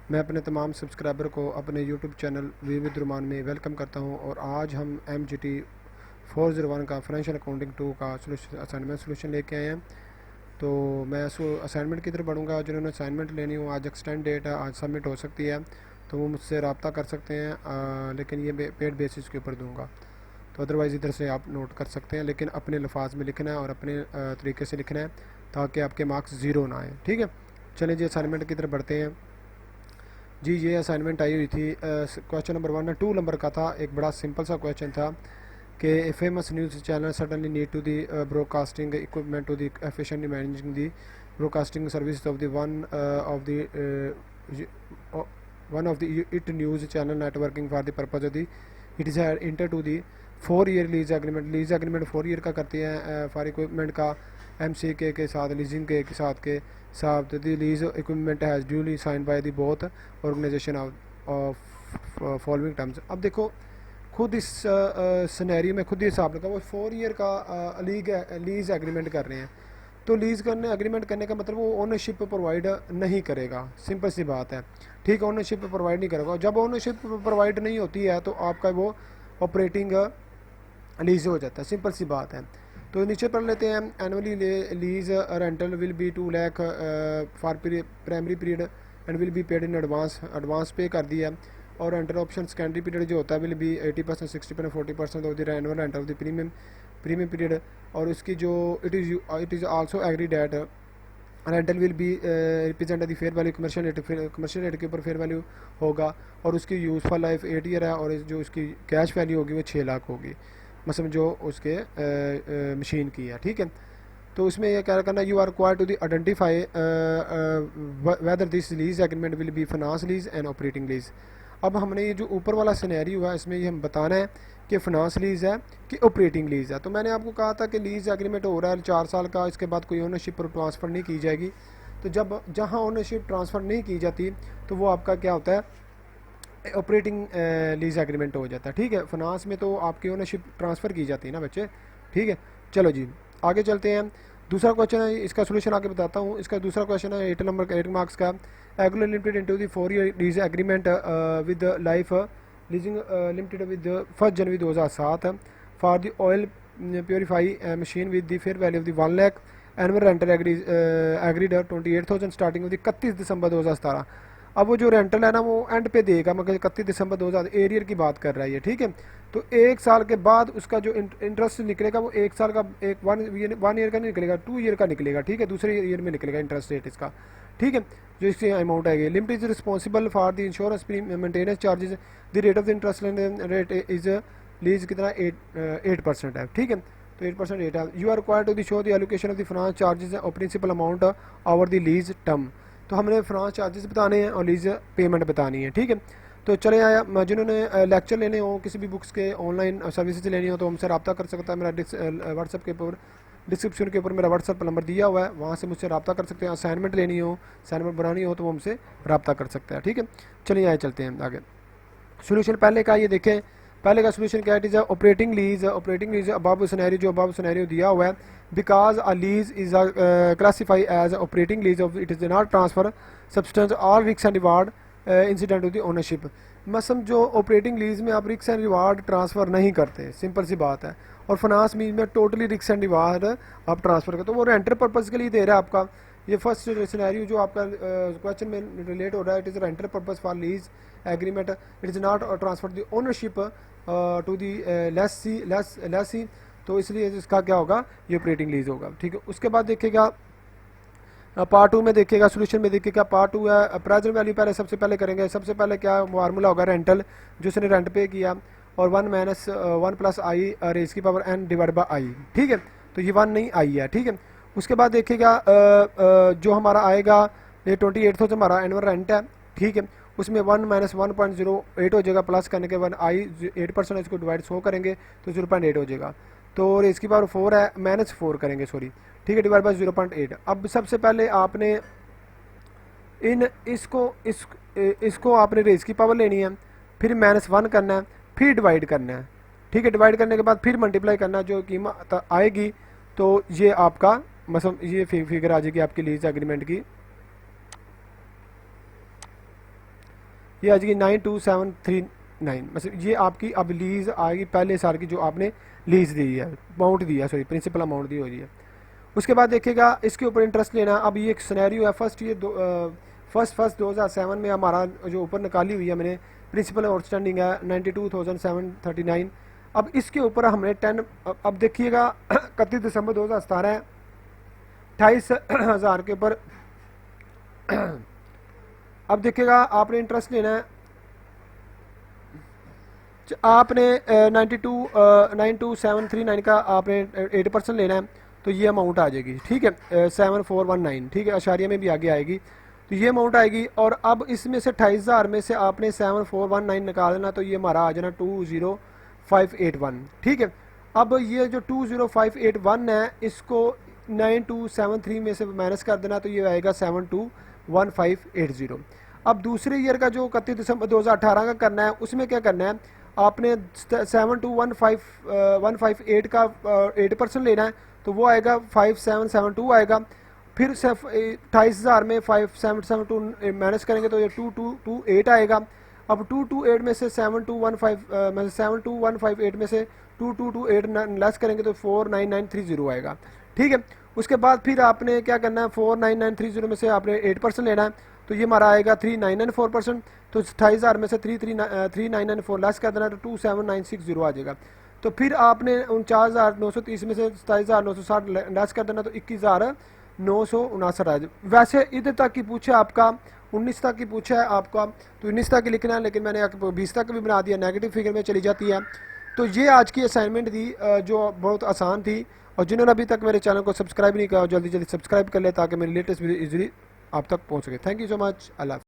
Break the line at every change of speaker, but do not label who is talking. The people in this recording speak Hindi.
मैं अपने तमाम सब्सक्राइबर को अपने YouTube channel we with Roman में वेलकम करता हूं और आज हम MGT401 का फाइनेंशियल अकाउंटिंग 2 का असाइनमेंट सोल्यूशन लेके आए हैं। तो मैं असाइनमेंट की तरफ बढ़ूँगा। जिन्होंने असाइनमेंट लेनी हो, आज एक्सटेंड डेट है, आज सबमिट हो सकती है, तो वो मुझसे रब्ता कर सकते हैं, लेकिन ये पेड बेसिस के ऊपर दूँगा। तो अदरवाइज़ इधर से आप नोट कर सकते हैं, लेकिन अपने लफाज में लिखना है और अपने तरीके से लिखना है ताकि आपके मार्क्स ज़ीरो ना आए। ठीक है, चलिए जी असाइनमेंट की तरफ बढ़ते हैं। जी ये असाइनमेंट आई हुई थी, क्वेश्चन नंबर 1 2 नंबर का था। एक बड़ा सिंपल सा क्वेश्चन था कि a famous news channel suddenly need to the broadcasting equipment to the efficiently managing the broadcasting service of the one of the it news channel networking for the purpose of the it is enter to the 4 year lease agreement. Lease agreement 4 year का करती है फॉर इक्विपमेंट का MCQS के साथ, लीजिंग के साथ the lease equipment has duly sign by the both organisation of following terms. अब देखो खुद इस सिनेरियो में खुद ही हिसाब लगा, वो 4 ईयर का लीज एग्रीमेंट कर रहे हैं। तो लीज करने एग्रीमेंट करने का मतलब वो ओनरशिप प्रोवाइड नहीं करेगा, सिंपल सी बात है। ठीक है, ओनरशिप प्रोवाइड नहीं करेगा। जब ओनरशिप प्रोवाइड नहीं होती है तो आपका वो ऑपरेटिंग लीज हो जाता है, सिंपल सी बात है। तो नीचे पढ़ लेते हैं। Annually lease rental will B 2 lakh for primary period and will be paid in advance पे कर दिया। और रेंटल ऑप्शन सेकेंडरी पीरियड जो होता है will be 80%, 60%, 40% of the annual rent of the premium period. और उसकी जो it is also agreed that rental will be represent the fair value commercial rate के ऊपर फेयर वैल्यू होगा। और उसकी यूजफुल लाइफ 8 ईयर है और जो उसकी कैश वैल्यू होगी वो 6 लाख होगी, मतलब जो उसके मशीन की है। ठीक है, तो उसमें यह क्या करना, you are required to the identify whether this lease agreement will be finance lease and operating lease. अब हमने ये जो ऊपर वाला सिनेरियो हुआ इसमें ये हम बताना है कि फाइनेंस लीज है कि ऑपरेटिंग लीज है। तो मैंने आपको कहा था कि लीज एग्रीमेंट हो रहा है 4 साल का, इसके बाद कोई ओनरशिप ट्रांसफ़र नहीं की जाएगी। तो जब जहाँ ओनरशिप ट्रांसफ़र नहीं की जाती तो वो आपका क्या होता है, ऑपरेटिंग लीज एग्रीमेंट हो जाता है। ठीक है, फाइनेंस में तो आपकी ओनरशिप ट्रांसफ़र की जाती है ना बच्चे। ठीक है, चलो जी आगे चलते हैं। दूसरा क्वेश्चन है, इसका सोल्यूशन आगे बताता हूँ। इसका दूसरा क्वेश्चन है 8 नंबर का 8 मार्क्स का। Agro limited into the 4 year lease agreement with Life leasing limited with 1 January 2007 for the oil purify machine with the fair value of the 1 lakh annual rental agreed 28,000 starting with 31 December 2017। अब वो जो रेंटल है ना वो एंड पे देगा, मगर 31 दिसंबर 2000 एरियर की बात कर रहा है ये। ठीक है, तो 1 साल के बाद उसका जो इंटरेस्ट निकलेगा वो 1 साल का, एक 1 ईयर का नहीं निकलेगा, 2 ईयर का निकलेगा। ठीक है, दूसरे ईयर में निकलेगा इंटरेस्ट रेट इसका। ठीक है, जो इसकी अमाउंट आएगी। Limit is responsible for the insurance maintenance charges, the rate of the interest rate is lease कितना 8% है। ठीक है, तो 8% रेट है। You are required to the show the allocation of the finance charges और principal amount over the lease term. तो हमने फाइनेंस चार्जेस बताने हैं और लीज पेमेंट बतानी है। ठीक है, तो चले आया। जिन्होंने लेक्चर लेने हो, किसी भी बुक्स के ऑनलाइन सर्विसेज लेनी हो तो हमसे रब्ता कर सकता है। मेरा व्हाट्सअप के ऊपर डिस्क्रिप्शन के ऊपर मेरा व्हाट्सअप नंबर दिया हुआ है, वहाँ से मुझसे रब्ता कर सकते हैं। असाइनमेंट लेनी हो, असाइनमेंट बनानी हो तो वो हमसे रब्ता कर सकते हैं। ठीक है, चलिए आए चलते हैं आगे। सोल्यूशन पहले का ये देखें, पहले का सोल्यूशन क्या है, it is operating lease above scenario, जो अबव सिनेरियो दिया हुआ है, because a lease is classify as operating lease of it is not transfer substance और risk and reward incident to the ownership. मसम जो ऑपरेटिंग लीज में आप रिस्क एंड रिवार्ड ट्रांसफ़र नहीं करते, सिंपल सी बात है, और फाइनेंस लीज में टोटली रिस्क एंड रिवार्ड आप ट्रांसफ़र करते, तो वो रेंटर पर्पज़ के लिए दे रहा है आपका। ये फर्स्ट सिनेरियो जो आपका क्वेश्चन में रिलेट हो रहा है, it is renter purpose for lease agreement, it is not transfer the ownership to the lessee, तो इसलिए इसका क्या होगा, ये ऑपरेटिंग लीज होगा। ठीक है, उसके बाद देखेगा पार्ट 2 में देखेगा, सोल्यूशन में देखेगा पार्ट 2 है प्रेजेंट वैल्यू पहले सबसे पहले करेंगे। सबसे पहले क्या फार्मूला होगा, रेंटल जो उसने रेंट पे किया, और 1 प्लस आई रेज की power n divide by I. ठीक है, तो ये 1 नहीं आई है। ठीक है, उसके बाद देखेगा जो हमारा आएगा ये 28,000 हमारा एनुअल रेंट है। ठीक है, उसमें 1 माइनस 1.08 हो जाएगा, प्लस करने के बाद आई 8% इसको डिवाइड 100 करेंगे तो 0.8 हो जाएगा, तो इसकी पावर 4 है, माइनस 4 करेंगे सॉरी। ठीक है, डिवाइड बाई 0.8। अब सबसे पहले आपने इसको आपने रेज की पावर लेनी है, फिर -1 करना है, फिर डिवाइड करना है। ठीक है, डिवाइड करने के बाद फिर मल्टीप्लाई करना है, जो कीमत आएगी तो ये आपका मतलब ये फिगर आ जाएगी आपकी लीज एग्रीमेंट की, ये आ जाएगी 92739। मतलब ये आपकी अब लीज आएगी पहले साल की जो आपने लीज दी है, अमाउंट दिया सॉरी प्रिंसिपल अमाउंट दी हुई है। उसके बाद देखेगा इसके ऊपर इंटरेस्ट लेना। अब ये एक सिनेरियो है, फर्स्ट 2007 में हमारा जो ऊपर निकाली हुई है मैंने प्रिंसिपल आउटस्टैंडिंग है 92,739। अब इसके ऊपर हमने 10 अब देखिएगा 31 दिसंबर 2017 है, 28,000 के ऊपर अब देखिएगा आपने इंटरेस्ट लेना है, आपने 92,739 का आपने 8% लेना है, तो ये अमाउंट आ जाएगी। ठीक है, 7419। ठीक है, अशारिया में भी आगे आएगी, तो ये अमाउंट आएगी। और अब इसमें से 28,000 में से आपने 7419 निकालना, तो ये हमारा आ जाना 20581। ठीक है, अब ये जो 20581 है इसको 9273 में से माइनस कर देना, तो ये आएगा 721580। अब दूसरे ईयर का जो 31 दिसंबर 2018 का करना है, उसमें क्या करना है, आपने 7215 का 8% लेना है, तो वो आएगा 5772 आएगा। फिर 28,000 में 5772 माइनस करेंगे तो ये 2228 आएगा। अब 228 में से 7215 में से 2228 लेस करेंगे तो 49930 आएगा। ठीक है, उसके बाद फिर आपने क्या करना है, 49930 में से आपने 8% लेना है, तो ये हमारा आएगा 3994%। तो 28,000 में से 3994 लेस कर देना, तो 27960 आ जाएगा। तो फिर आपने 49,930 में से 27,960 लेस कर देना, तो 21,959 आ जाए। वैसे इधर तक की पूछा आपका 19 तक की पूछा है आपका, तो 19 तक की लिखना है, लेकिन मैंने आपको 20 तक भी बना दिया, नेगेटिव फिगर में चली जाती है। तो ये आज की असाइनमेंट थी जो बहुत आसान थी, और जिन्होंने अभी तक मेरे चैनल को सब्सक्राइब नहीं किया जल्दी जल्दी सब्सक्राइब कर ले, ताकि मेरी लेटेस्ट वीडियो इजीली आप तक पहुँच सके। Thank you so much, Allah.